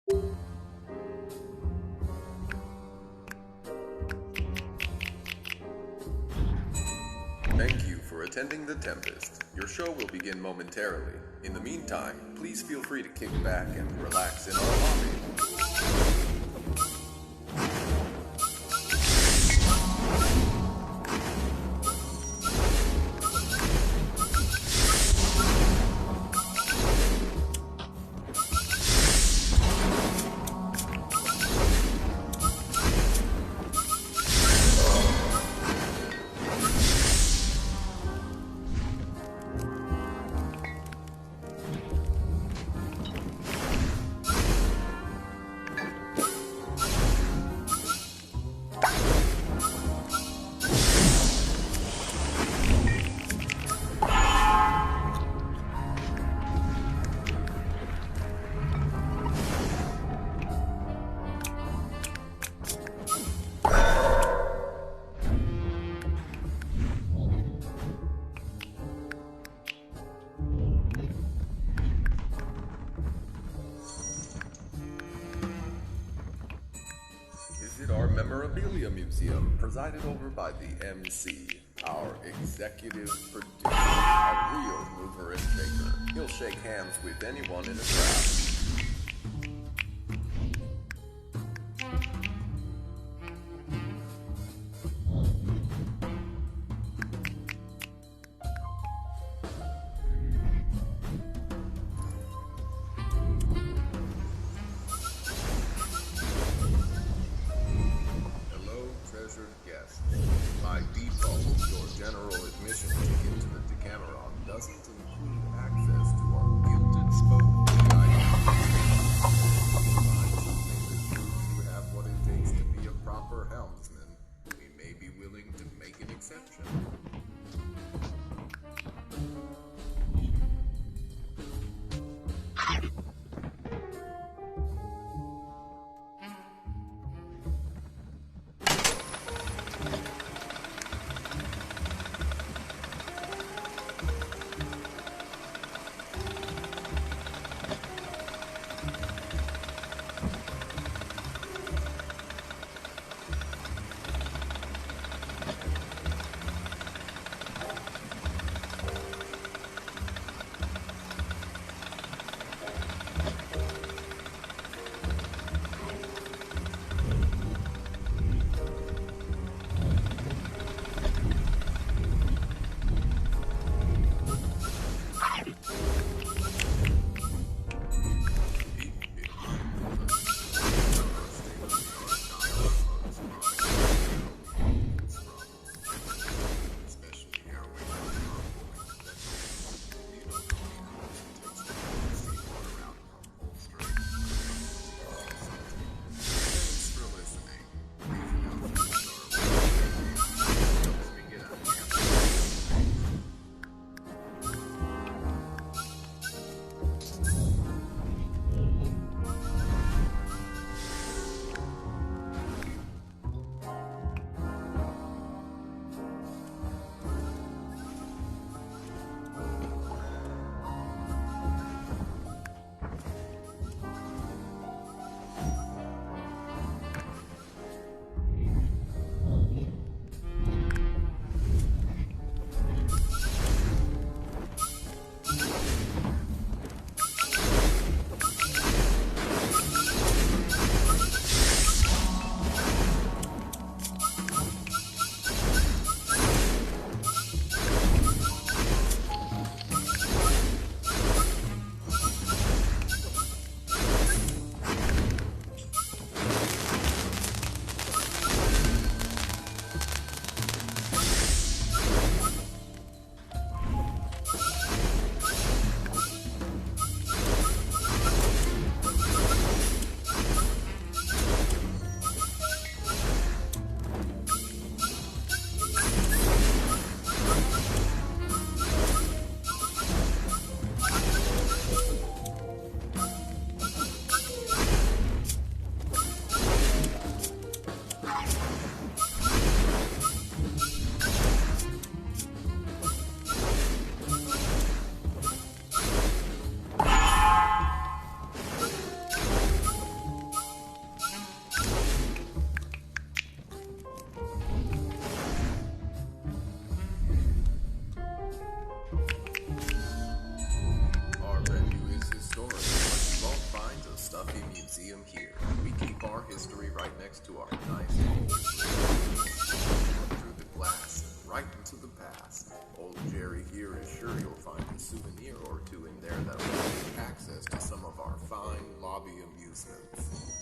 Thank you for attending the Tempest. Your show will begin momentarily. In the meantime, please feel free to kick back and relax in our lobby. Our memorabilia museum, presided over by the MC, our executive producer, a real mover and shaker. He'll shake hands with anyone in a crowd. Guests. By default, your general admission ticket to the Decameron doesn't include access to our gilded spoke items. museum here. We keep our history right next to our nice old through the glass and right into the past. Old Jerry here is sure you'll find a souvenir or two in there that will give you access to some of our fine lobby amusements.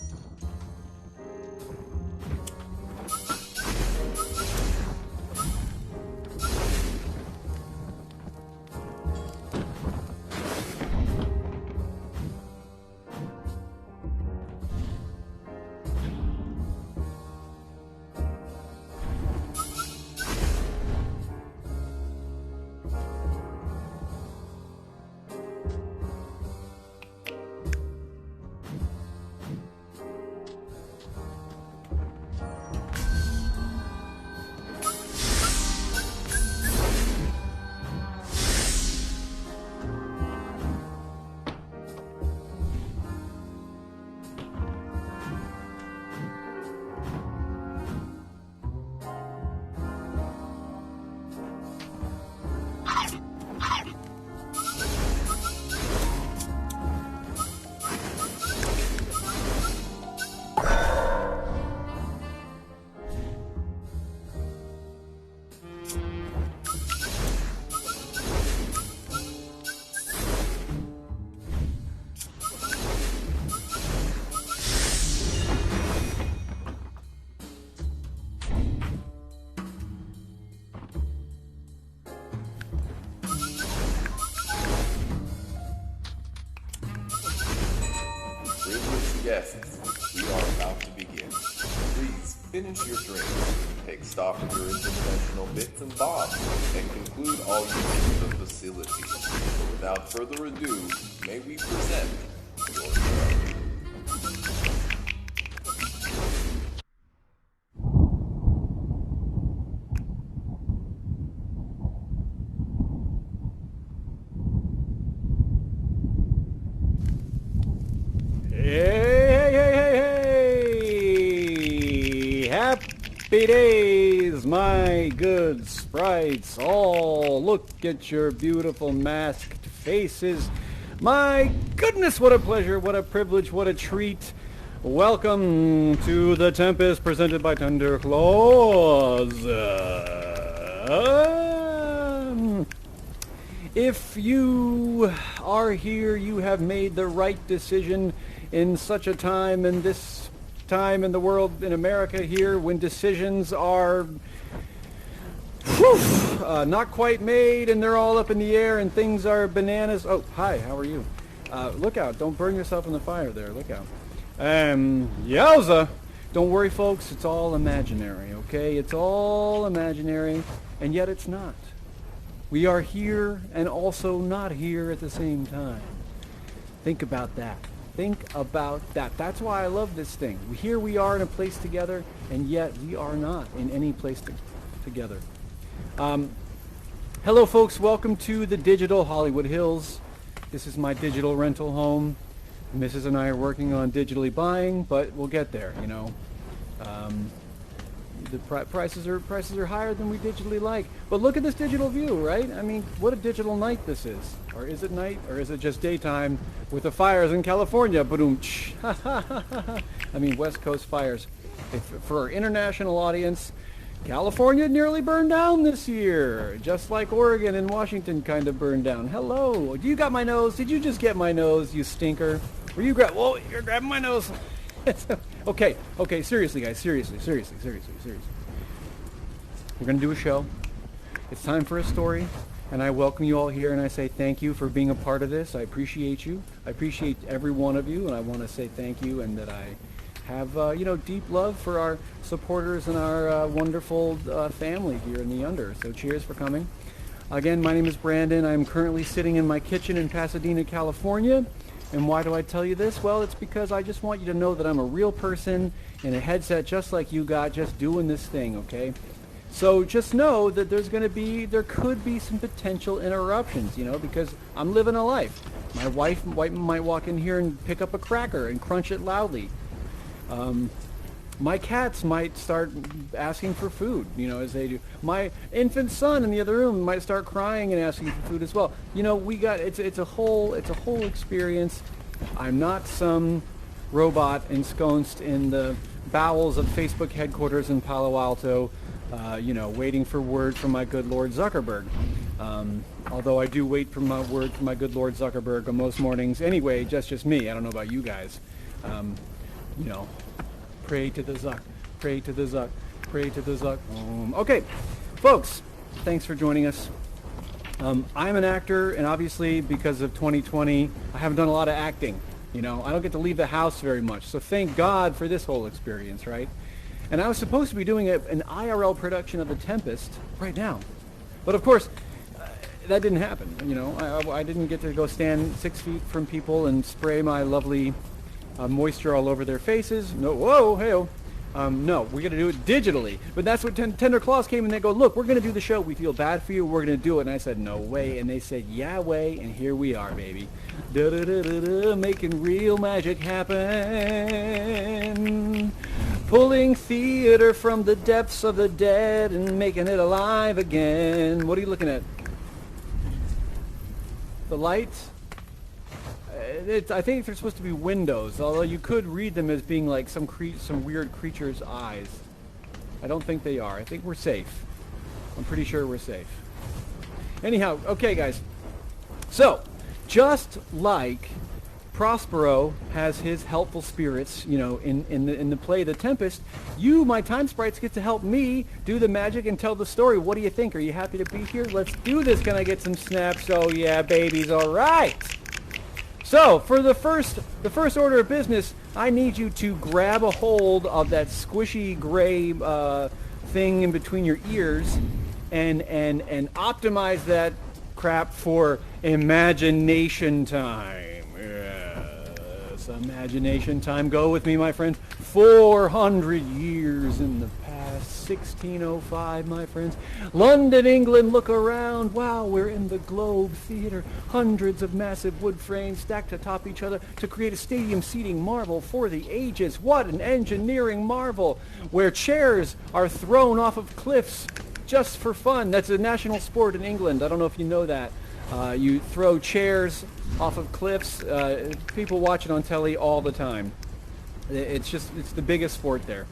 Guests, we are about to begin. Please finish your drink, take stock of your interdimensional bits and bobs, and conclude all use of the facility. Without further ado, may we present your show. Happy days, my good sprites. All look at your beautiful masked faces. My goodness, what a pleasure, what a privilege, what a treat. Welcome to the Tempest presented by Tender Claws. If you are here, you have made the right decision in such a time, in this time in the world, in America here, when decisions are not quite made and they're all up in the air and things are bananas. Oh, hi, how are you? Look out, don't burn yourself in the fire there, look out. Yowza! Don't worry, folks, it's all imaginary, okay? It's all imaginary, and yet it's not. We are here and also not here at the same time. Think about that. Think about that. That's why I love this thing. Here we are in a place together, and yet we are not in any place together. Hello, folks. Welcome to the digital Hollywood Hills. This is my digital rental home. Mrs. and I are working on digitally buying, but we'll get there, you know. The prices are higher than we digitally like. But look at this digital view, right? I mean, what a digital night this is. Or is it night? Or is it just daytime with the fires in California? Ba-doom-tsh. I mean, West Coast fires. For our international audience, California nearly burned down this year. Just like Oregon and Washington kind of burned down. Hello. Do you got my nose? Did you just get my nose, you stinker? Were you whoa, you're grabbing my nose. Okay, seriously, guys, seriously. We're going to do a show. It's time for a story, and I welcome you all here, and I say thank you for being a part of this. I appreciate you. I appreciate every one of you, and I want to say thank you, and that I have, deep love for our supporters and our wonderful family here in the Under. So cheers for coming. Again, my name is Brandon. I'm currently sitting in my kitchen in Pasadena, California. And why do I tell you this? Well, it's because I just want you to know that I'm a real person in a headset just like you got, just doing this thing, okay? So just know that there could be some potential interruptions, because I'm living a life. My wife might walk in here and pick up a cracker and crunch it loudly. My cats might start asking for food, as they do. My infant son in the other room might start crying and asking for food as well. It's a whole experience. I'm not some robot ensconced in the bowels of Facebook headquarters in Palo Alto, waiting for word from my good Lord Zuckerberg. Although I do wait for my word from my good Lord Zuckerberg on most mornings anyway, just me. I don't know about you guys. Pray to the Zuck, pray to the Zuck, pray to the Zuck. Okay, folks, thanks for joining us. I'm an actor, and obviously because of 2020, I haven't done a lot of acting. I don't get to leave the house very much. So thank God for this whole experience, right? And I was supposed to be doing an IRL production of The Tempest right now. But of course, that didn't happen. I didn't get to go stand 6 feet from people and spray my lovely moisture all over their faces. No, whoa, hey-oh. No, we're going to do it digitally. But that's what Tender Claws came and they go, look, we're going to do the show. We feel bad for you. We're going to do it. And I said, no way. And they said, yeah, way. And here we are, baby. Da-da-da-da-da, making real magic happen. Pulling theater from the depths of the dead and making it alive again. What are you looking at? The lights? I think they're supposed to be windows, although you could read them as being like some weird creature's eyes. I don't think they are. I think we're safe. I'm pretty sure we're safe. Anyhow, okay, guys. So, just like Prospero has his helpful spirits, in the play The Tempest, you, my time sprites, get to help me do the magic and tell the story. What do you think? Are you happy to be here? Let's do this. Can I get some snaps? Oh yeah, babies. All right. So, for the first order of business, I need you to grab a hold of that squishy gray thing in between your ears and optimize that crap for imagination time. Yes, imagination time. Go with me, my friends. 400 years in the past. 1605, my friends. London, England, look around. Wow, we're in the Globe Theatre. Hundreds of massive wood frames stacked atop each other to create a stadium seating marvel for the ages. What an engineering marvel, where chairs are thrown off of cliffs just for fun. That's a national sport in England. I don't know if you know that. You throw chairs off of cliffs. People watch it on telly all the time. It's the biggest sport there.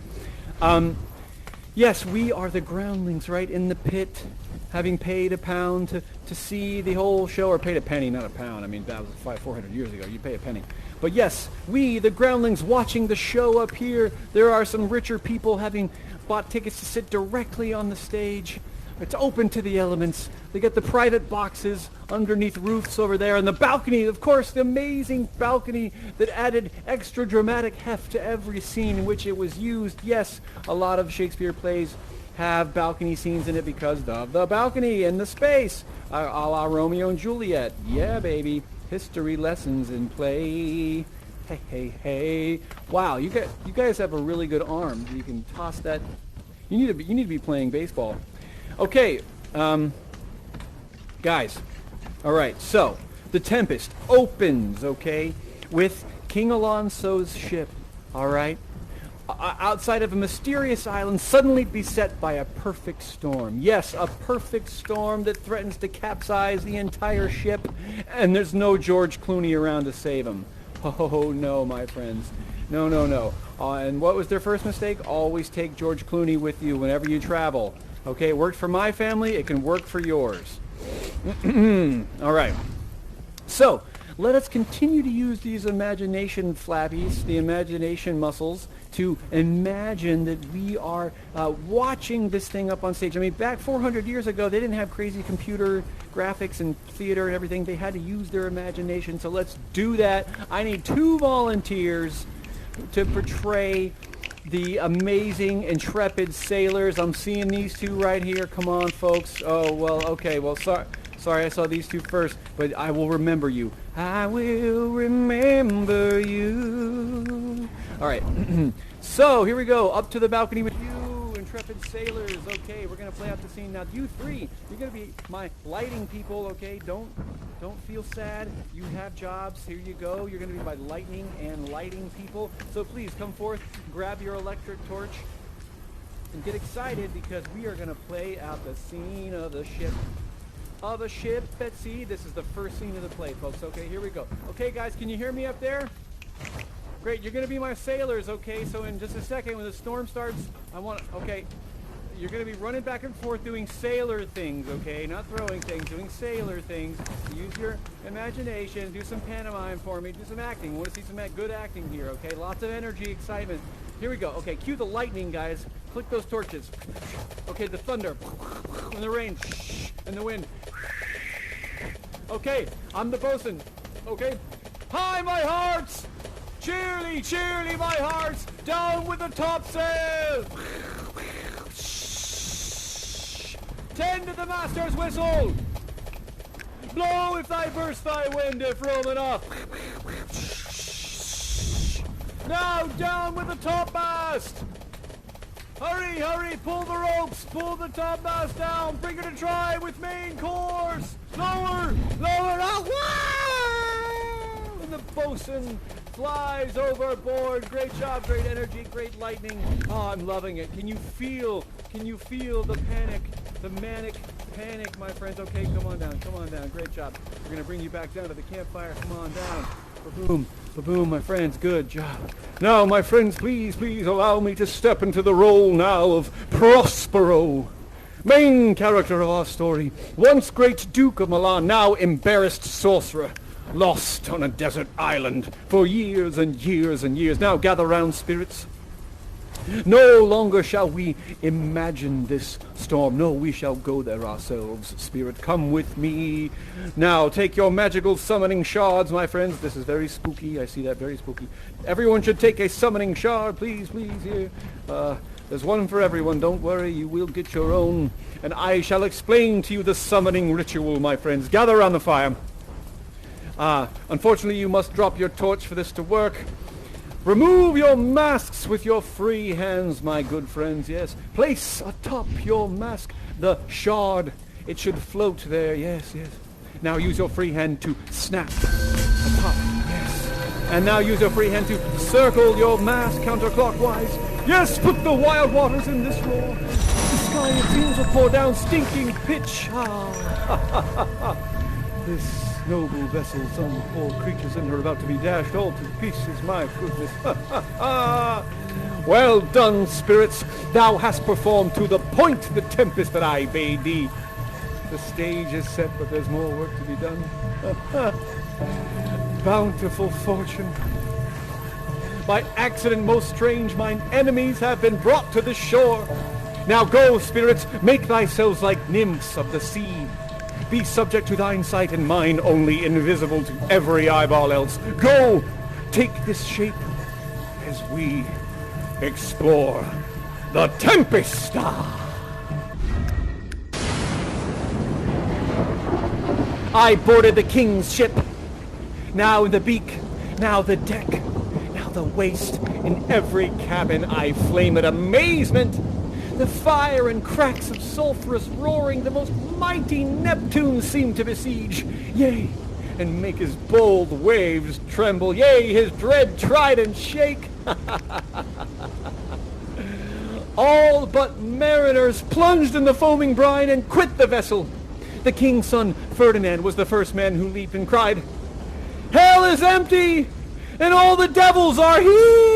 Yes, we are the groundlings, right, in the pit, having paid £1 to see the whole show, or paid a penny, not £1. I mean, that was 400 years ago. You pay a penny. But yes, we, the groundlings, watching the show up here. There are some richer people having bought tickets to sit directly on the stage. It's open to the elements. They get the private boxes underneath roofs over there, and the balcony, of course, the amazing balcony that added extra dramatic heft to every scene in which it was used. Yes, a lot of Shakespeare plays have balcony scenes in it because of the balcony and the space, a la Romeo and Juliet. Yeah, baby, history lessons in play. Hey, hey, hey! Wow, you guys have a really good arm. You can toss that. You need to be playing baseball. Okay, guys, all right, so The Tempest opens, okay, with King Alonso's ship, all right, outside of a mysterious island suddenly beset by a perfect storm. Yes, a perfect storm that threatens to capsize the entire ship, and there's no George Clooney around to save him. Oh, no, my friends. No, no, no. And what was their first mistake? Always take George Clooney with you whenever you travel. Okay, it worked for my family. It can work for yours. All right. So, let us continue to use these imagination flappies, the imagination muscles, to imagine that we are watching this thing up on stage. I mean, back 400 years ago, they didn't have crazy computer graphics and theater and everything. They had to use their imagination. So let's do that. I need 2 volunteers to portray the amazing, intrepid sailors. I'm seeing these 2 right here. Come on, folks. Oh, well, okay. Well, sorry I saw these 2 first, but I will remember you. I will remember you. All right. So, here we go. Up to the balcony with you, intrepid sailors. Okay, we're going to play out the scene. Now, you 3, you're going to be my lighting people, okay? Don't feel sad. You have jobs. Here you go. You're going to be my lightning and lighting people. So please come forth, grab your electric torch, and get excited because we are going to play out the scene of the ship. Of a ship at sea. This is the first scene of the play, folks. Okay, here we go. Okay, guys, can you hear me up there? Great, you're going to be my sailors, okay? So in just a second, when the storm starts, okay, you're going to be running back and forth doing sailor things, okay? Not throwing things, doing sailor things. Use your imagination, do some pantomime for me, do some acting. I want to see some good acting here, okay? Lots of energy, excitement. Here we go. Okay, cue the lightning, guys. Click those torches. Okay, the thunder, and the rain, and the wind. Okay, I'm the bosun, okay? Hi, my hearts! Cheerly, cheerly, my hearts! Down with the topsail! Tend to the master's whistle! Blow if thy burst thy wind, if Rome enough! Now down with the topmast! Hurry, hurry, pull the ropes, pull the topmast down, bring her to try with main course! Lower, lower, out! And the bosun flies overboard. Great job, great energy, great lightning. Oh, I'm loving it. Can you feel the panic, the manic panic, my friends? Okay, come on down, great job. We're gonna bring you back down to the campfire. Come on down. Ba-boom, ba-boom, my friends, good job. Now, my friends, please allow me to step into the role now of Prospero, main character of our story. Once great Duke of Milan, now embarrassed sorcerer. Lost on a desert island for years and years and years. Now gather round, spirits. No longer shall we imagine this storm. No, we shall go there ourselves. Spirit, come with me. Now take your magical summoning shards, my friends. This is very spooky. I see that, very spooky. Everyone should take a summoning shard, please, here. There's one for everyone. Don't worry, you will get your own. And I shall explain to you the summoning ritual, my friends. Gather around the fire. Unfortunately, you must drop your torch for this to work. Remove your masks with your free hands, my good friends, yes. Place atop your mask the shard. It should float there, yes. Now use your free hand to snap atop, yes. And now use your free hand to circle your mask counterclockwise. Yes, put the wild waters in this roar. The sky, it seems, will pour down stinking pitch. This noble vessel, some poor creatures in her about to be dashed all to pieces, my goodness. Well done, spirits. Thou hast performed to the point the tempest that I bade thee. The stage is set, but there's more work to be done. Bountiful fortune. By accident most strange, mine enemies have been brought to the shore. Now go, spirits, make thyselves like nymphs of the sea. Be subject to thine sight and mine only, invisible to every eyeball else. Go, take this shape as we explore the Tempest. I boarded the king's ship. Now the beak, now the deck, now the waist. In every cabin I flame at amazement. The fire and cracks of sulphurous roaring the most mighty Neptune seem to besiege, yea, and make his bold waves tremble, yea, his dread trident shake. All but mariners plunged in the foaming brine and quit the vessel. The king's son, Ferdinand, was the first man who leaped and cried, "Hell is empty, and all the devils are here!"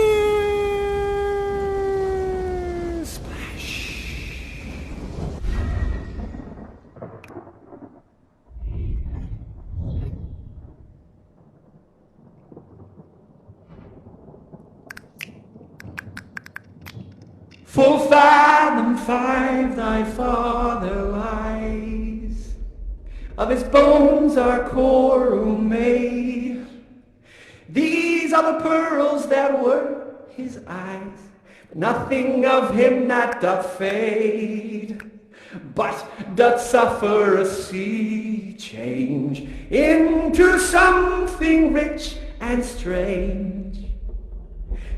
Full 5 and 5 thy father lies, of his bones our coral made. These are the pearls that were his eyes, nothing of him that doth fade, but doth suffer a sea change into something rich and strange.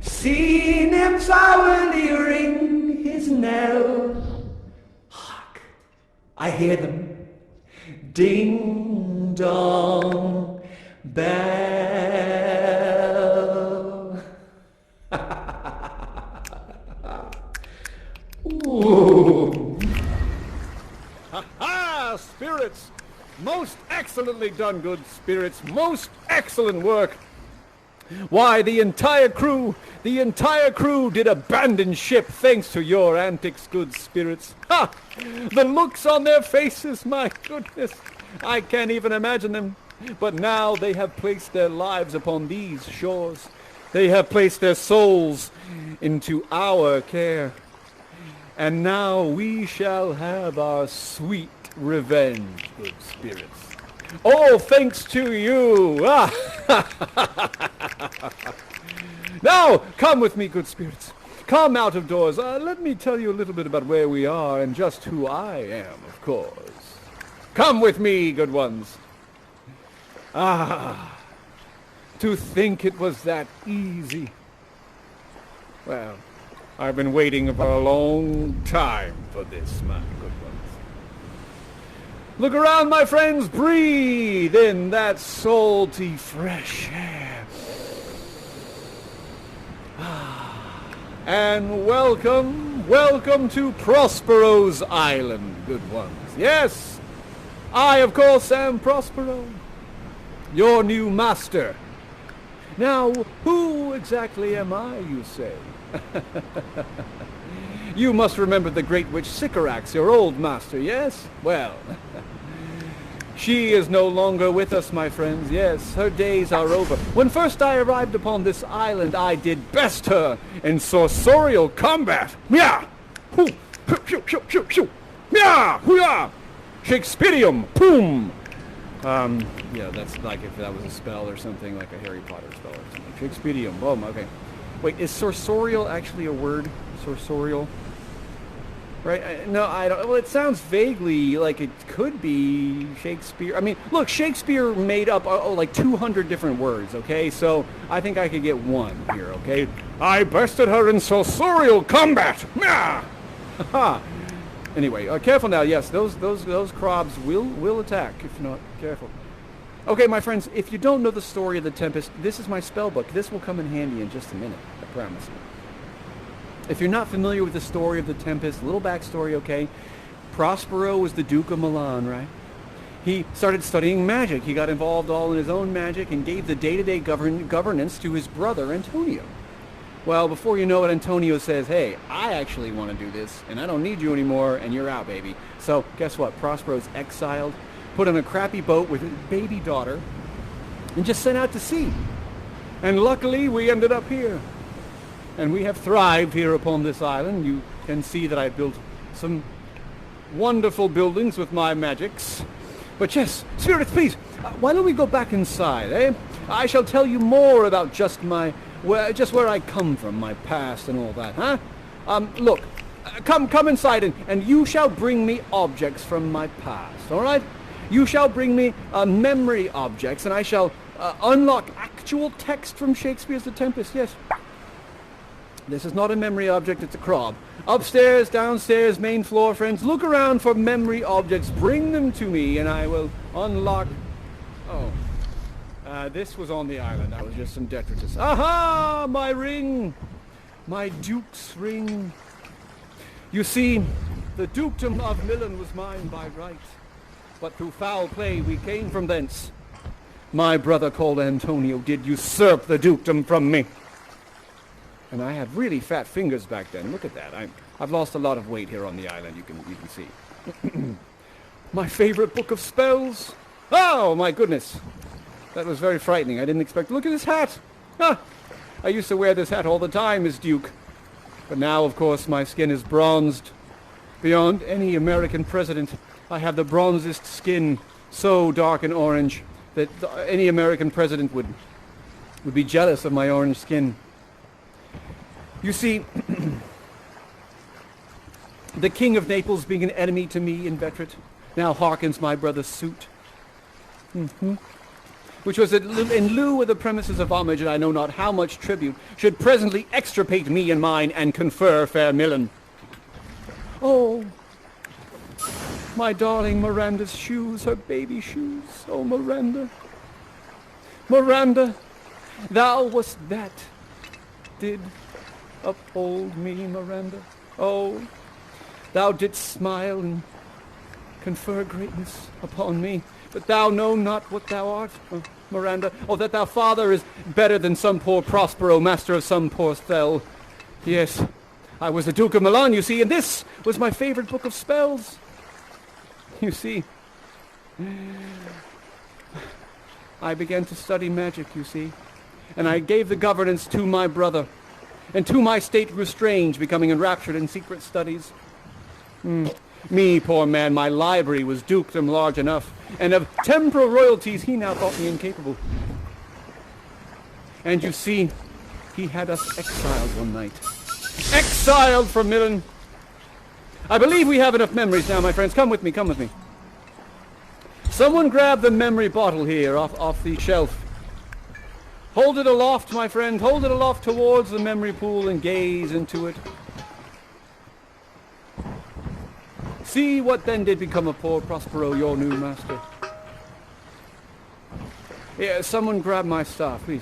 Sea nymphs hourly ring his knell. Hark, I hear them. Ding dong bell. Ooh. Ha-ha, spirits! Most excellently done, good spirits. Most excellent work. Why, the entire crew did abandon ship thanks to your antics, good spirits. Ha! The looks on their faces, my goodness, I can't even imagine them. But now they have placed their lives upon these shores. They have placed their souls into our care. And now we shall have our sweet revenge, good spirits. All thanks to you. Now, come with me, good spirits. Come out of doors. Let me tell you a little bit about where we are and just who I am, of course. Come with me, good ones. To think it was that easy. Well, I've been waiting for a long time for this, my good ones. Look around, my friends. Breathe in that salty, fresh air. And welcome to Prospero's Island, good ones. Yes, I, of course, am Prospero, your new master. Now, who exactly am I, you say? You must remember the great witch Sycorax, your old master, yes? Well, she is no longer with us, my friends. Yes, her days are over. When first I arrived upon this island, I did best her in sorcerial combat. Meow! Hoo! Shoo! Shoo! Shoo! Shoo! Meow! Hoo-yah! Shakespeareum! Boom! Yeah, that's like if that was a spell or something, like a Harry Potter spell or something. Shakespeareum. Boom, okay. Wait, is sorcerial actually a word? Sorcerial? Right? No, I don't. Well, it sounds vaguely like it could be Shakespeare. I mean, look, Shakespeare made up like 200 different words, okay? So I think I could get one here, okay? I bested her in sorcerial combat! Ha! Anyway, careful now. Yes, those crobs will attack if you're not careful. Okay, my friends, if you don't know the story of the Tempest, this is my spell book. This will come in handy in just a minute, I promise you. If you're not familiar with the story of the Tempest, a little backstory, okay? Prospero was the Duke of Milan, right? He started studying magic. He got involved all in his own magic and gave the day-to-day governance to his brother, Antonio. Well, before you know it, Antonio says, hey, I actually want to do this, and I don't need you anymore, and you're out, baby. So, guess what? Prospero's exiled, put on a crappy boat with his baby daughter, and just sent out to sea. And luckily, we ended up here. And we have thrived here upon this island. You can see that I built some wonderful buildings with my magics. But yes, spirits, please, why don't we go back inside, eh? I shall tell you more about just where I come from, my past and all that, huh? Look, come inside and you shall bring me objects from my past, all right? You shall bring me memory objects, and I shall unlock actual text from Shakespeare's The Tempest, yes. This is not a memory object, it's a crob. Upstairs, downstairs, main floor, friends, look around for memory objects. Bring them to me, and I will unlock... Oh. This was on the island. That was just some detritus. Aha! My ring! My duke's ring. You see, the dukedom of Milan was mine by right. But through foul play we came from thence. My brother called Antonio did usurp the dukedom from me. And I had really fat fingers back then. Look at that. I've lost a lot of weight here on the island, you can see. My favorite book of spells. Oh, my goodness. That was very frightening. I didn't expect... Look at this hat. Ah, I used to wear this hat all the time as Duke. But now, of course, my skin is bronzed beyond any American president. I have the bronzest skin, so dark and orange, that any American president would be jealous of my orange skin. You see, the King of Naples being an enemy to me, inveterate, now hearkens my brother's suit. Which was in lieu of the premises of homage, and I know not how much tribute, should presently extirpate me and mine, and confer fair Milan. Oh, my darling Miranda's shoes, her baby shoes. Oh, Miranda. Miranda, thou wast that did uphold me, Miranda. Oh, thou didst smile and confer greatness upon me, but thou know not what thou art. Miranda. Oh, that thou father is better than some poor Prospero, master of some poor spell. Yes, I was the Duke of Milan, you see, and this was my favorite book of spells. You see, I began to study magic, you see, and I gave the governance to my brother, and to my state grew strange, becoming enraptured in secret studies. Me, poor man, my library was dukedom large enough, and of temporal royalties he now thought me incapable. And you see, he had us exiled one night. Exiled from Milan! I believe we have enough memories now, my friends. Come with me, come with me. Someone grab the memory bottle here off the shelf. Hold it aloft, my friend. Hold it aloft towards the memory pool and gaze into it. See what then did become of poor Prospero, your new master. Yeah, someone grab my staff, please.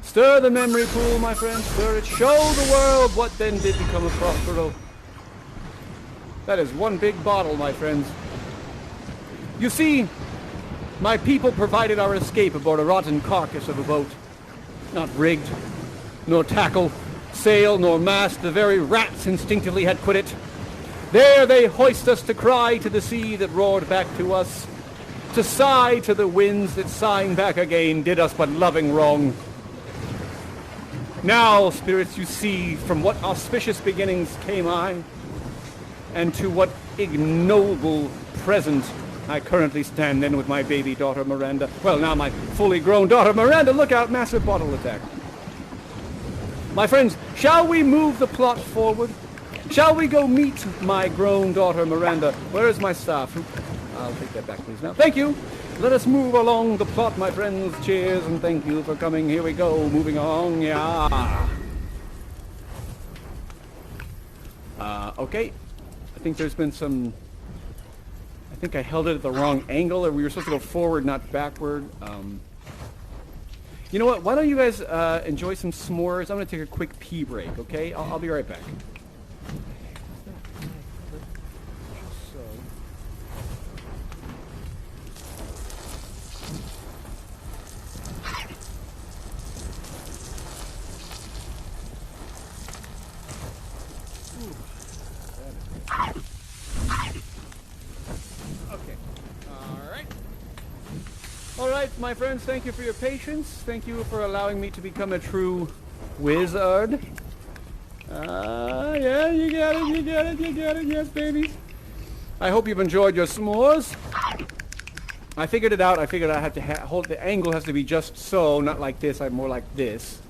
Stir the memory pool, my friend, stir it. Show the world what then did become of Prospero. That is one big bottle, my friends. You see, my people provided our escape aboard a rotten carcass of a boat. Not rigged, nor tackle, sail, nor mast. The very rats instinctively had quit it. There they hoist us to cry to the sea that roared back to us, to sigh to the winds that sighing back again did us but loving wrong. Now, spirits, you see from what auspicious beginnings came I, and to what ignoble present I currently stand in with my baby daughter Miranda. Well, now my fully grown daughter Miranda. Look out, massive bottle attack. My friends, shall we move the plot forward? Shall we go meet my grown daughter Miranda? Where is my staff? I'll take that back, please, now. Thank you. Let us move along the plot, my friends. Cheers and thank you for coming. Here we go. Moving along. Yeah. Okay. I think there's been some... I think I held it at the wrong angle, or we were supposed to go forward, not backward. You know what? Why don't you guys enjoy some s'mores? I'm going to take a quick pee break, okay? I'll be right back. All right, my friends, thank you for your patience. Thank you for allowing me to become a true wizard. Yeah, you got it, yes, babies. I hope you've enjoyed your s'mores. I figured it out. I figured I have to hold, the angle has to be just so, not like this, I'm more like this.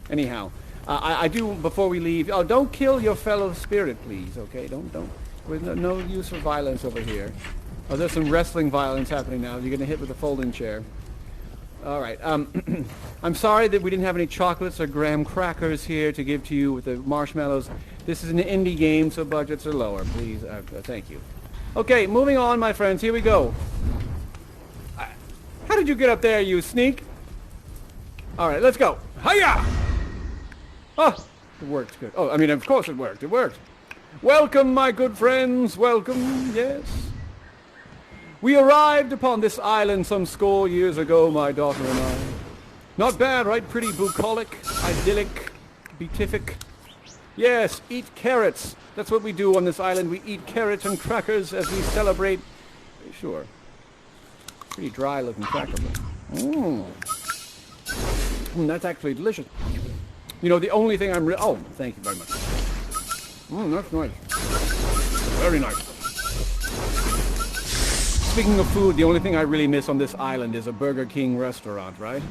Anyhow, I do, before we leave, oh, don't kill your fellow spirit, please, okay? Don't. There's no use for violence over here. Oh, there's some wrestling violence happening now. You're getting hit with a folding chair. All right. I'm sorry that we didn't have any chocolates or graham crackers here to give to you with the marshmallows. This is an indie game, so budgets are lower. Please, thank you. Okay, moving on, my friends. Here we go. How did you get up there, you sneak? All right, let's go. Hiya! Oh, it worked good. Oh, I mean, of course it worked. It worked. Welcome, my good friends. Welcome. Yes. We arrived upon this island some score years ago, my daughter and I. Not bad, right? Pretty bucolic, idyllic, beatific. Yes, eat carrots. That's what we do on this island. We eat carrots and crackers as we celebrate. Sure. Pretty dry looking cracker. That's actually delicious. You know, the only thing oh, thank you very much. That's nice. Very nice. Speaking of food, the only thing I really miss on this island is a Burger King restaurant, right?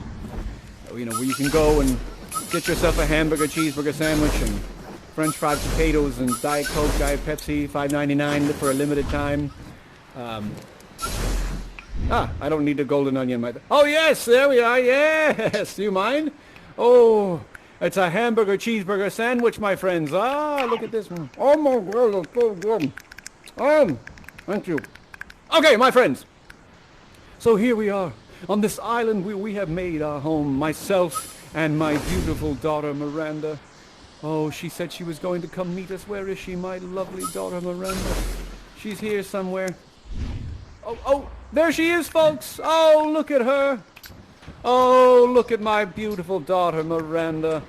You know, where you can go and get yourself a hamburger, cheeseburger sandwich, and French fried potatoes, and Diet Coke, Diet Pepsi, $5.99 for a limited time. I don't need a golden onion. Oh, yes, there we are, yes! Do you mind? Oh, it's a hamburger, cheeseburger sandwich, my friends. Look at this one. Oh, my God, it's so good. Thank you. Okay, my friends. So here we are on this island where we have made our home, myself and my beautiful daughter Miranda. Oh, she said she was going to come meet us. Where is she, my lovely daughter Miranda? She's here somewhere. Oh, There she is, folks. Oh, look at her. Oh, look at my beautiful daughter, Miranda.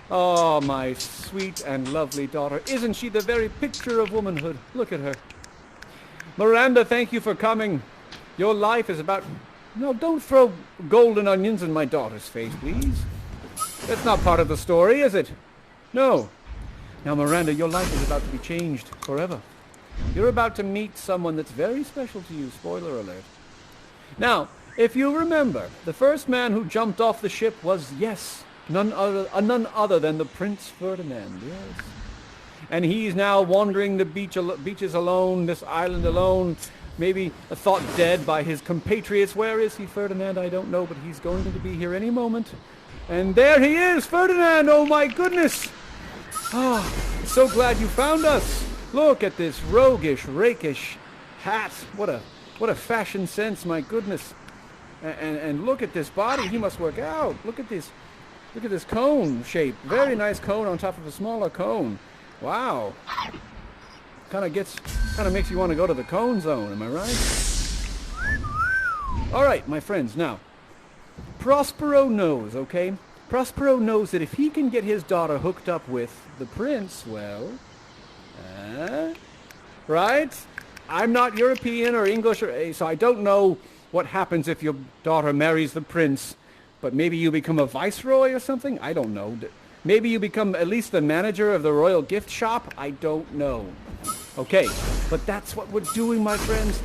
Oh, my sweet and lovely daughter. Isn't she the very picture of womanhood? Look at her. Miranda, thank you for coming. Your life is about... No, don't throw golden onions in my daughter's face, please. That's not part of the story, is it? No. Now, Miranda, your life is about to be changed forever. You're about to meet someone that's very special to you. Spoiler alert. Now, if you remember, the first man who jumped off the ship was, yes, none other than the Prince Ferdinand, yes. And he's now wandering the beaches alone, this island alone, maybe thought dead by his compatriots. Where is he, Ferdinand? I don't know, but he's going to be here any moment. And there he is, Ferdinand! Oh, my goodness! Ah, so glad you found us. Look at this roguish, rakish hat. What a fashion sense, my goodness. And look at this body. He must work out. Look at this cone shape. Very nice cone on top of a smaller cone. Wow. Kind of makes you want to go to the cone zone, am I right? All right, my friends. Now, Prospero knows, okay? Prospero knows that if he can get his daughter hooked up with the prince, well, right? I'm not European or English, so I don't know what happens if your daughter marries the prince, but maybe you become a viceroy or something? I don't know. Maybe you become at least the manager of the royal gift shop? I don't know. Okay, but that's what we're doing, my friends.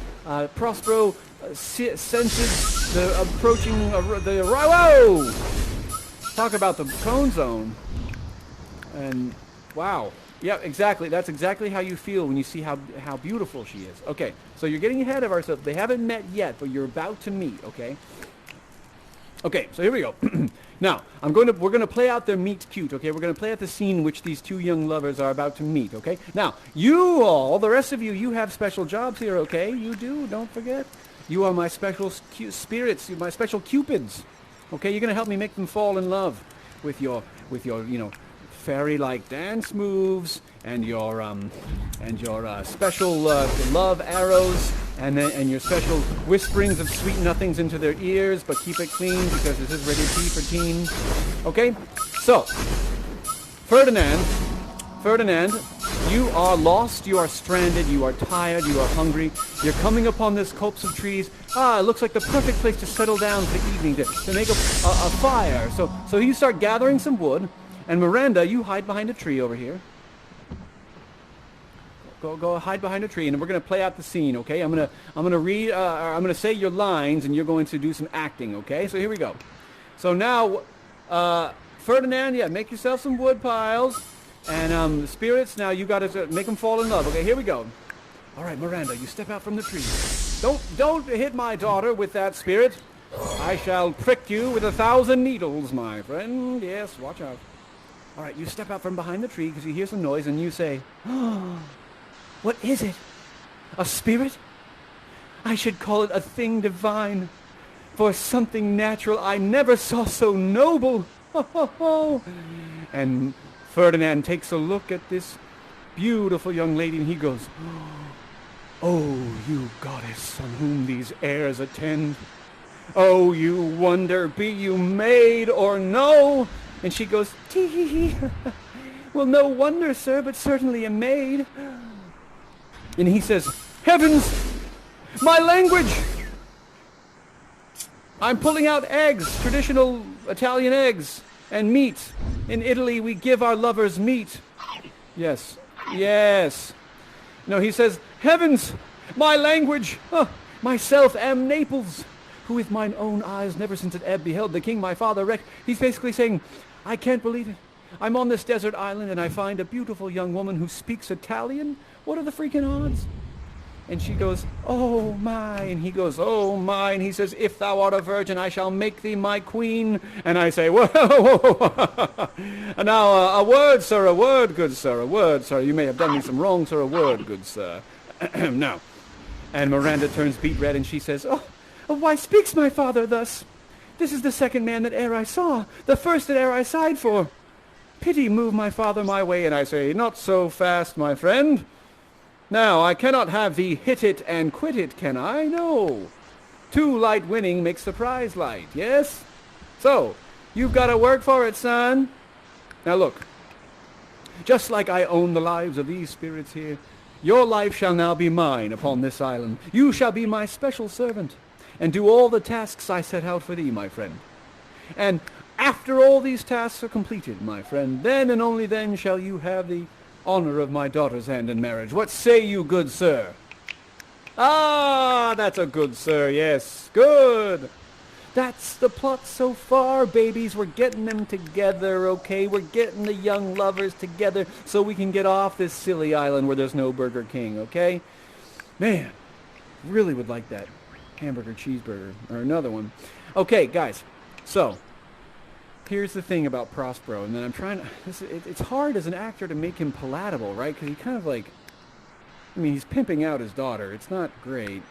Prospero senses the approaching... Whoa! Talk about the cone zone. And, wow. Yeah, exactly. That's exactly how you feel when you see how beautiful she is. Okay, so you're getting ahead of ourselves. They haven't met yet, but you're about to meet, okay? Okay, so here we go. Now, we're going to play out their meet cute, okay? We're going to play out the scene in which these two young lovers are about to meet, okay? Now, you all, the rest of you, you have special jobs here, okay? You do, don't forget. You are my special spirits, my special cupids, okay? You're going to help me make them fall in love with your, you know, fairy-like dance moves and your special love arrows and your special whisperings of sweet nothings into their ears, but keep it clean because this is rated T for teen. Okay? So, Ferdinand, you are lost, you are stranded, you are tired, you are hungry. You're coming upon this copse of trees. It looks like the perfect place to settle down for the evening, to make a fire. So you start gathering some wood. And Miranda, you hide behind a tree over here. Go hide behind a tree, and we're gonna play out the scene, okay? I'm gonna read. I'm gonna say your lines, and you're going to do some acting, okay? So here we go. So now, Ferdinand, yeah, make yourself some wood piles, and the spirits. Now you gotta make them fall in love, okay? Here we go. All right, Miranda, you step out from the tree. Don't hit my daughter with that spirit. I shall prick you with 1,000 needles, my friend. Yes, watch out. All right, you step out from behind the tree because you hear some noise and you say, "Oh, what is it? A spirit? I should call it a thing divine. For something natural I never saw so noble." And Ferdinand takes a look at this beautiful young lady and he goes, "Oh, you goddess on whom these airs attend. Oh, you wonder, be you maid or no?" And she goes, "Tee-hee-hee. Well, no wonder, sir, but certainly a maid." And he says, "Heavens, my language! I'm pulling out eggs, traditional Italian eggs, and meat. In Italy, we give our lovers meat." Yes, yes. No, he says, "Heavens, my language! Myself am Naples, who with mine own eyes never since it ebb beheld the king my father wreck." He's basically saying, I can't believe it. I'm on this desert island and I find a beautiful young woman who speaks Italian. What are the freaking odds? And she goes, "Oh my." And he goes, "Oh my." And he says, "If thou art a virgin, I shall make thee my queen." And I say, "Whoa, whoa, whoa." Now, a word, sir, a word, good sir, a word, sir. You may have done me some wrong, sir, a word, good sir. Now, and Miranda turns beet red and she says, "Oh, why speaks my father thus? This is the second man that e'er I saw, the first that e'er I sighed for. Pity move my father my way." And I say, "Not so fast, my friend. Now, I cannot have thee hit it and quit it, can I? No. Two light winning makes the prize light, yes? So, you've got to work for it, son. Now look, just like I own the lives of these spirits here, your life shall now be mine upon this island. You shall be my special servant, and do all the tasks I set out for thee, my friend. And after all these tasks are completed, my friend, then and only then shall you have the honor of my daughter's hand in marriage. What say you, good sir? Ah, that's a good sir, yes, good. That's the plot so far, babies. We're getting them together, okay? We're getting the young lovers together so we can get off this silly island where there's no Burger King, okay? Man, really would like that hamburger cheeseburger or another one. Okay, guys, so here's the thing about Prospero, and then I'm trying to... It's hard as an actor to make him palatable, right? Because he kind of like... I mean, he's pimping out his daughter. It's not great.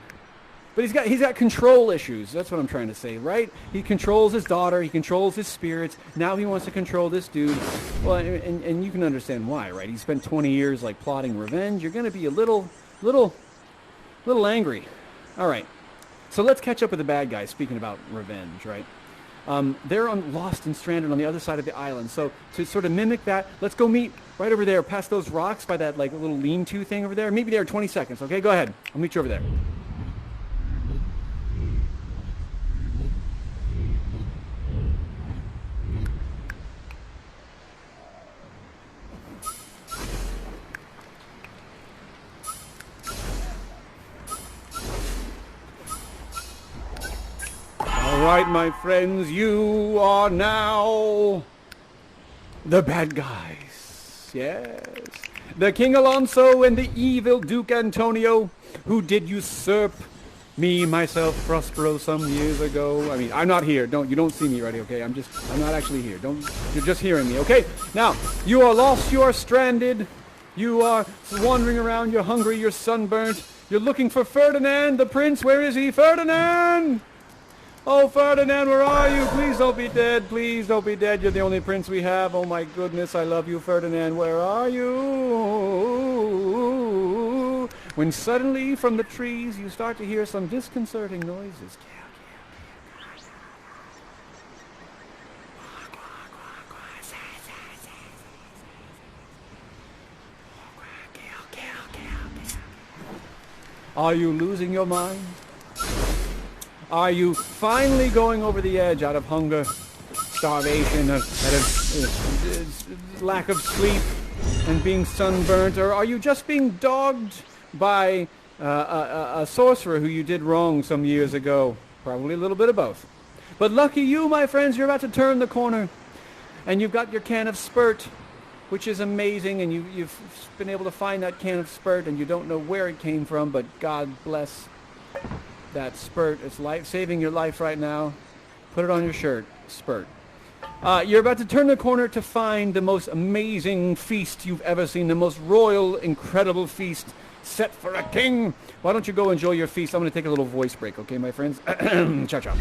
But he's got control issues. That's what I'm trying to say, right? He controls his daughter. He controls his spirits. Now he wants to control this dude. Well, and you can understand why, right? He spent 20 years like plotting revenge. You're going to be a little angry. All right. So let's catch up with the bad guys. Speaking about revenge, right? They're lost and stranded on the other side of the island. So to sort of mimic that, let's go meet right over there, past those rocks by that like little lean-to thing over there. Meet me there in 20 seconds. Okay, go ahead. I'll meet you over there. All right, my friends, you are now the bad guys. Yes. The King Alonso and the evil Duke Antonio, who did usurp me, myself, Prospero, some years ago. I mean, I'm not here. You don't see me already, okay? I'm not actually here. You're just hearing me, okay? Now, you are lost, you are stranded, you are wandering around, you're hungry, you're sunburnt, you're looking for Ferdinand, the prince. Where is he? Ferdinand! Oh, Ferdinand, where are you? Please don't be dead. Please don't be dead. You're the only prince we have. Oh, my goodness, I love you, Ferdinand. Where are you? When suddenly, from the trees, you start to hear some disconcerting noises. Are you losing your mind? Are you finally going over the edge out of hunger, starvation, lack of sleep, and being sunburnt? Or are you just being dogged by a sorcerer who you did wrong some years ago? Probably a little bit of both. But lucky you, my friends, you're about to turn the corner, and you've got your can of Spurt, which is amazing, and you've been able to find that can of Spurt, and you don't know where it came from, but God bless that Spurt. It's saving your life right now. Put it on your shirt. Spurt. You're about to turn the corner to find the most amazing feast you've ever seen, the most royal, incredible feast set for a king. Why don't you go enjoy your feast? I'm going to take a little voice break, okay, my friends? Ciao, ciao.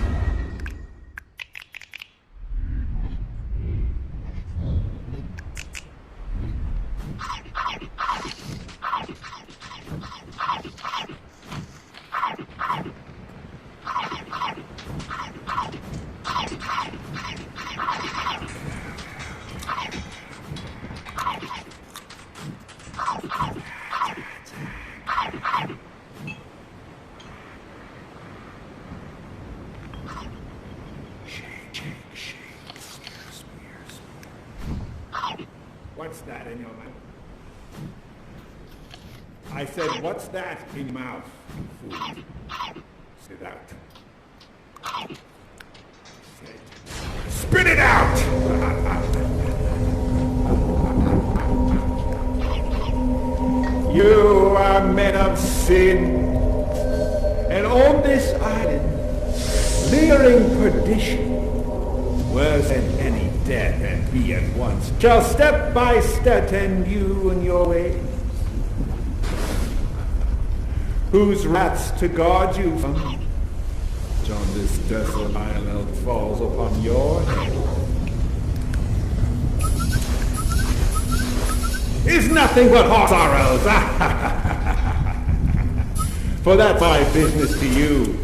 What's that in your mouth? I said, what's that in your mouth? Food. Spit out. Spit it out! You are men of sin, and on this island, leering perdition, worse than any death and be at once, shall step by step tend you in your ways, whose wraths to guard you from, on this desolate island falls upon your head, is nothing but sorrows. For that's my business to you.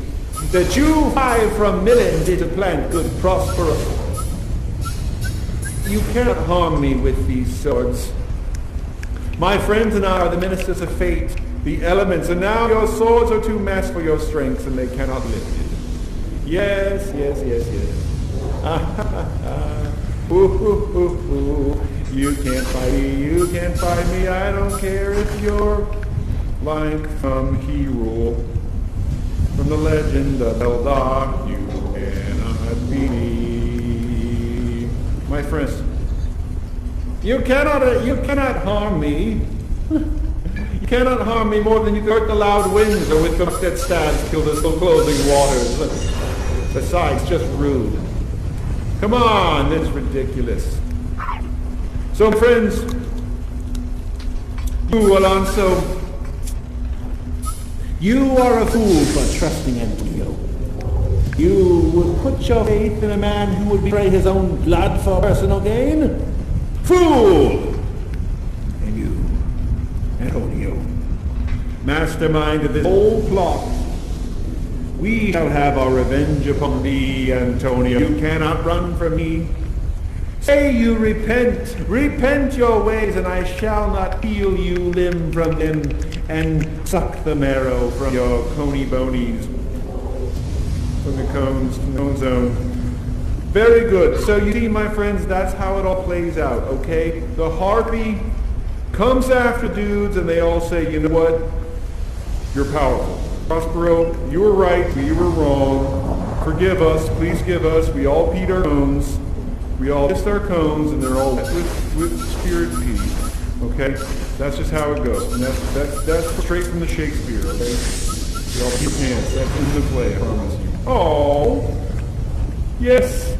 That you hire from Millen did to plant good Prospero. You cannot harm me with these swords. My friends and I are the ministers of fate, the elements, and now your swords are too mass for your strength, and they cannot lift it. Yes, yes, yes, yes. Ooh, ooh, ooh, ooh. You can't fight me, you can't fight me, I don't care if you're like some hero from the legend of Eldar, you cannot be me. My friends, you cannot harm me. You cannot harm me more than you hurt the loud winds or with the that stands till the closing waters. Besides, just rude. Come on, that's ridiculous. So, friends, you, Alonso, you are a fool for trusting Antonio. You would put your faith in a man who would betray his own blood for personal gain? Fool! And you, Antonio, mastermind of this whole plot. We shall have our revenge upon thee, Antonio. You cannot run from me. Say you repent your ways, and I shall not peel you limb from limb and suck the marrow from your coney bonies, from the cone zone. Very good. So you see, my friends, that's how it all plays out, okay? The harpy comes after dudes, and they all say, you know what? You're powerful. Prospero, you were right, we were wrong. Forgive us, please give us. We all peed our cones. We all missed our cones, and they're all with spirit pee. Okay? That's just how it goes. And that's straight from the Shakespeare, okay? We all pee pants. That's in the play, I promise you. Oh, yes.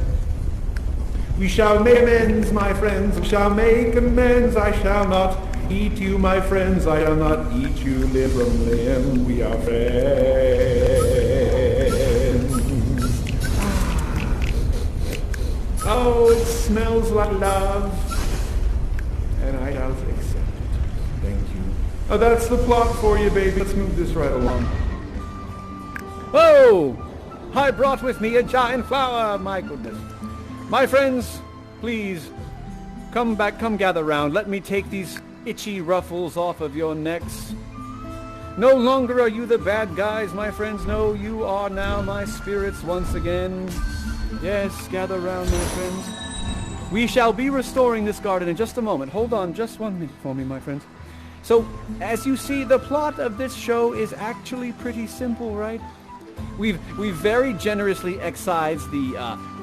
We shall make amends, my friends. We shall make amends. I shall not eat you, my friends. I shall not eat you limb from limb. We are friends. Oh, it smells like love. And I shall accept it. Thank you. Oh, that's the plot for you, baby. Let's move this right along. Oh! I brought with me a giant flower, my goodness. My friends, please, come back, come gather round. Let me take these itchy ruffles off of your necks. No longer are you the bad guys, my friends. No, you are now my spirits once again. Yes, gather round, my friends. We shall be restoring this garden in just a moment. Hold on just 1 minute for me, my friends. So, as you see, the plot of this show is actually pretty simple, right? We've very generously excised the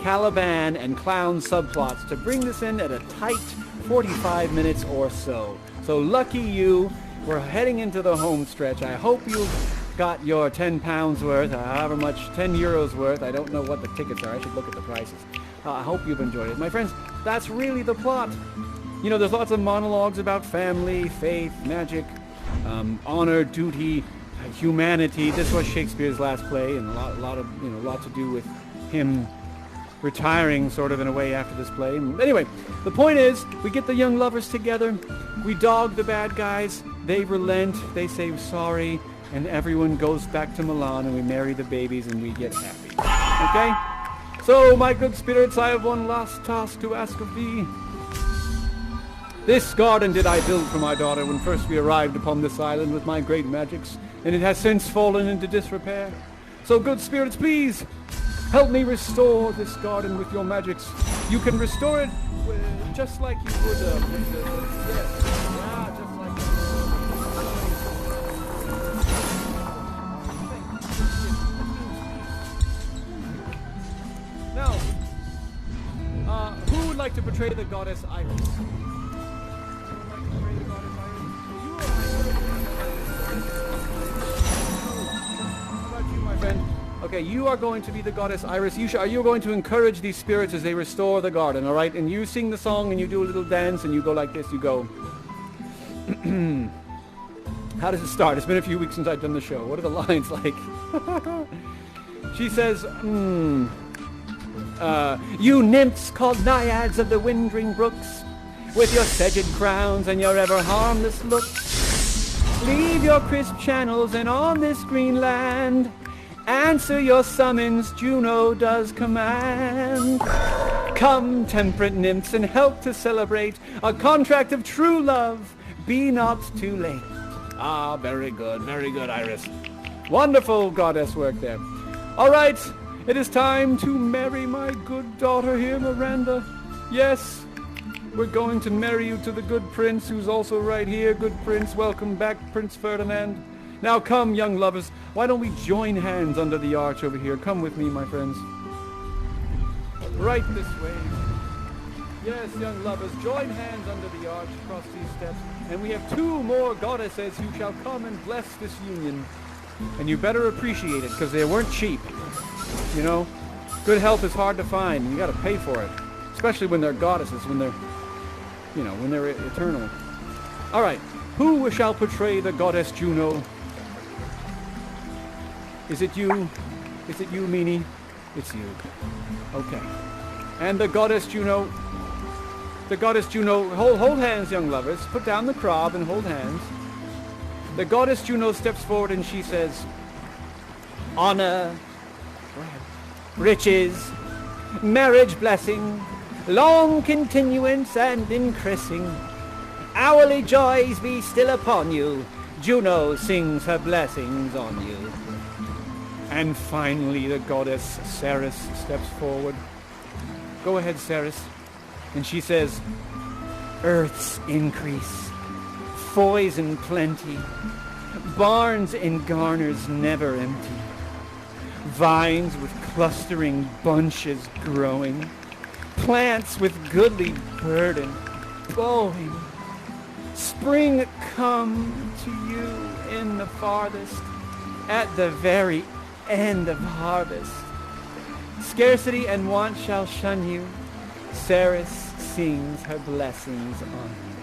Caliban and Clown subplots to bring this in at a tight 45 minutes or so. So lucky you, we're heading into the home stretch. I hope you've got your 10 pounds worth, however much, 10 euros worth. I don't know what the tickets are. I should look at the prices. I hope you've enjoyed it. My friends, that's really the plot. You know, there's lots of monologues about family, faith, magic, honor, duty, humanity. This was Shakespeare's last play, and a lot to do with him retiring sort of in a way after this play. Anyway, the point is, we get the young lovers together, we dog the bad guys, they relent, they say sorry, and everyone goes back to Milan, and we marry the babies, and we get happy. Okay? So, my good spirits, I have one last task to ask of thee. This garden did I build for my daughter when first we arrived upon this island with my great magics, and it has since fallen into disrepair. So, good spirits, please, help me restore this garden with your magics. You can restore it just like you would just like Now, who would like to portray the goddess Iris? Okay, you are going to be the goddess Iris. You're going to encourage these spirits as they restore the garden, all right? And you sing the song, and you do a little dance, and you go like this. You go. How does it start? It's been a few weeks since I've done the show. What are the lines like? She says, you nymphs called naiads of the windring brooks, with your sedged crowns and your ever harmless looks, Leave your crisp channels and on this green land, answer your summons, Juno does command. Come, temperate nymphs, and help to celebrate a contract of true love. Be not too late. Ah, very good, Iris. Wonderful goddess work there. All right, it is time to marry my good daughter here, Miranda. Yes, we're going to marry you to the good prince who's also right here. Good prince, welcome back, Prince Ferdinand. Now come, young lovers, why don't we join hands under the arch over here? Come with me, my friends. Right this way. Yes, young lovers, join hands under the arch across these steps. And we have 2 more goddesses who shall come and bless this union. And you better appreciate it, because they weren't cheap. You know, good health is hard to find. You got to pay for it. Especially when they're goddesses, when they're, you know, when they're eternal. All right, who shall portray the goddess Juno? Is it you? Is it you, Meanie? It's you. Okay. And the goddess Juno, hold hands, young lovers. Put down the crab and hold hands. The goddess Juno steps forward and she says, honor, riches, marriage blessing, long continuance and increasing. Hourly joys be still upon you. Juno sings her blessings on you. And finally the goddess Ceres steps forward. Go ahead, Ceres. And she says, earth's increase, poison plenty, barns and garners never empty, vines with clustering bunches growing, plants with goodly burden blowing, spring come to you in the farthest, at the very end of harvest. Scarcity and want shall shun you. Ceres sings her blessings on you.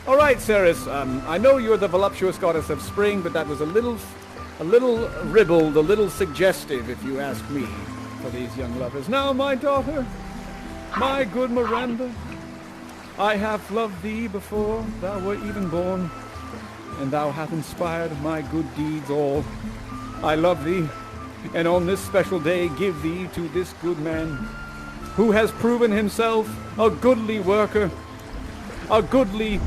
All right, Ceres, I know you're the voluptuous goddess of spring, but that was a little ribald, a little suggestive, if you ask me, for these young lovers. Now, my daughter, my good Miranda, I have loved thee before thou wert even born, and thou hast inspired my good deeds all. I love thee, and on this special day give thee to this good man, who has proven himself a goodly worker, a goodly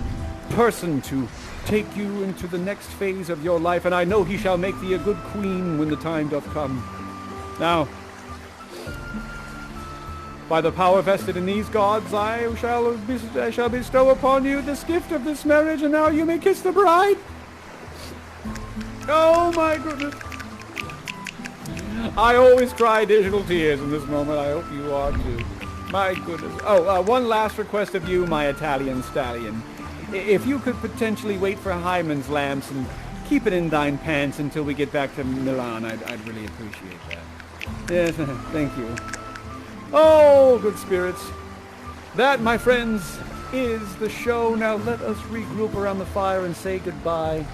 person to take you into the next phase of your life, and I know he shall make thee a good queen when the time doth come. Now, by the power vested in these gods, I shall bestow upon you this gift of this marriage, and now you may kiss the bride. Oh my goodness. I always cry digital tears in this moment. I hope you are too. My goodness. Oh, one last request of you, my Italian stallion. If you could potentially wait for Hyman's lamps and keep it in thine pants until we get back to Milan, I'd really appreciate that. Yes, thank you. Oh, good spirits. That, my friends, is the show. Now let us regroup around the fire and say goodbye.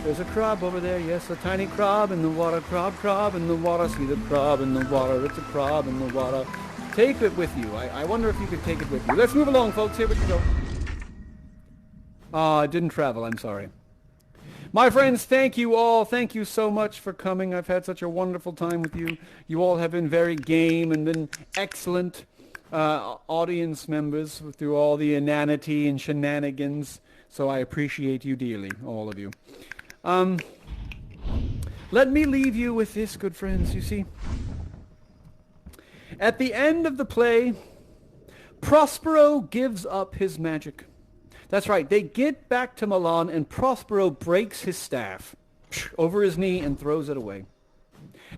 There's a crab over there, yes, a tiny crab in the water, crab in the water, see the crab in the water, it's a crab in the water. Take it with you. I wonder if you could take it with you. Let's move along, folks. Here we go. It didn't travel, I'm sorry. My friends, thank you all. Thank you so much for coming. I've had such a wonderful time with you. You all have been very game and been excellent audience members through all the inanity and shenanigans. So I appreciate you dearly, all of you. Let me leave you with this, good friends. You see, at the end of the play, Prospero gives up his magic. That's right, they get back to Milan and Prospero breaks his staff over his knee and throws it away.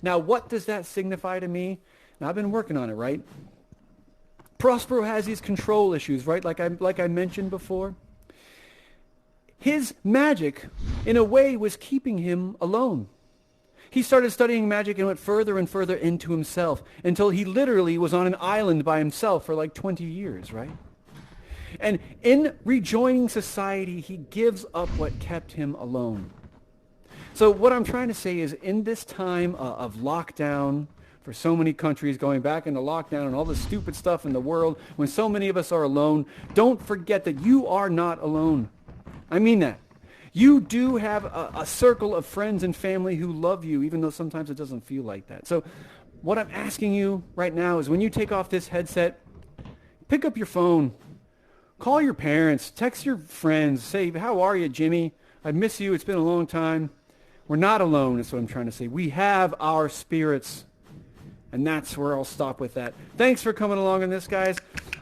Now, what does that signify to me? Now, I've been working on it, right? Prospero has these control issues, right? Like I mentioned before. His magic, in a way, was keeping him alone. He started studying magic and went further and further into himself until he literally was on an island by himself for like 20 years, right? And in rejoining society, he gives up what kept him alone. So what I'm trying to say is, in this time of lockdown, for so many countries going back into lockdown and all the stupid stuff in the world, when so many of us are alone, don't forget that you are not alone. I mean that. You do have a circle of friends and family who love you, even though sometimes it doesn't feel like that. So what I'm asking you right now is when you take off this headset, pick up your phone, call your parents, text your friends, say, how are you, Jimmy? I miss you. It's been a long time. We're not alone, is what I'm trying to say. We have our spirits. And that's where I'll stop with that. Thanks for coming along on this, guys.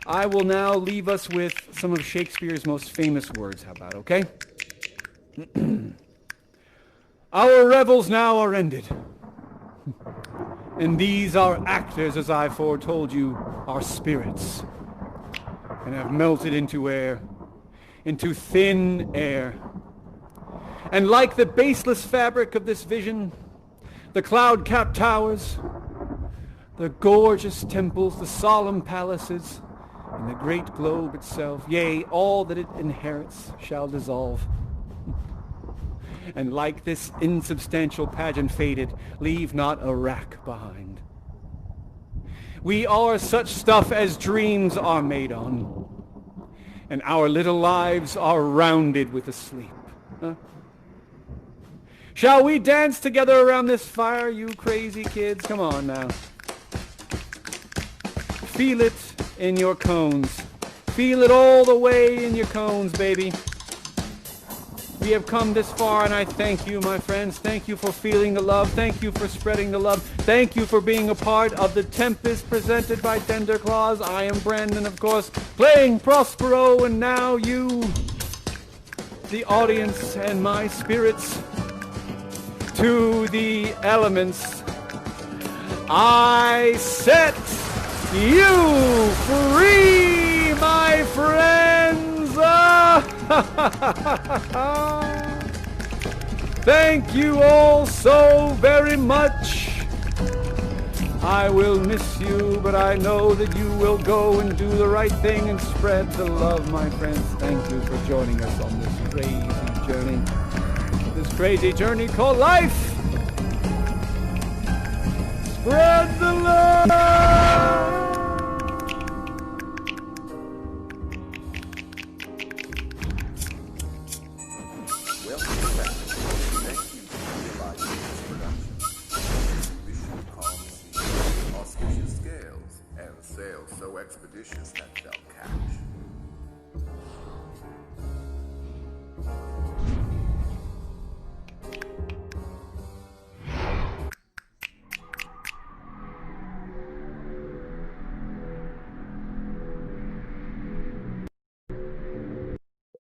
I will now leave us with some of Shakespeare's most famous words. How about, okay? Our revels now are ended. And these are actors, as I foretold you, are spirits. And have melted into air, into thin air. And like the baseless fabric of this vision, the cloud-capped towers, the gorgeous temples, the solemn palaces, and the great globe itself, yea, all that it inherits shall dissolve. And like this insubstantial pageant faded, leave not a rack behind. We are such stuff as dreams are made on, and our little lives are rounded with a sleep. Huh? Shall we dance together around this fire, you crazy kids? Come on now. Feel it in your cones. Feel it all the way in your cones, baby. We have come this far, and I thank you, my friends. Thank you for feeling the love. Thank you for spreading the love. Thank you for being a part of the Tempest presented by Tender Claws. I am Brandon, of course, playing Prospero, and now you, the audience, and my spirits, to the elements. I set you free, my friends! Thank you all so very much. I will miss you, but I know that you will go and do the right thing and spread the love, my friends. Thank you for joining us on this crazy journey. This crazy journey called life. Spread the love! Welcome back. Thank you for providing this production. Mission calm seas, auspicious scales, and sails so expeditious that they'll catch.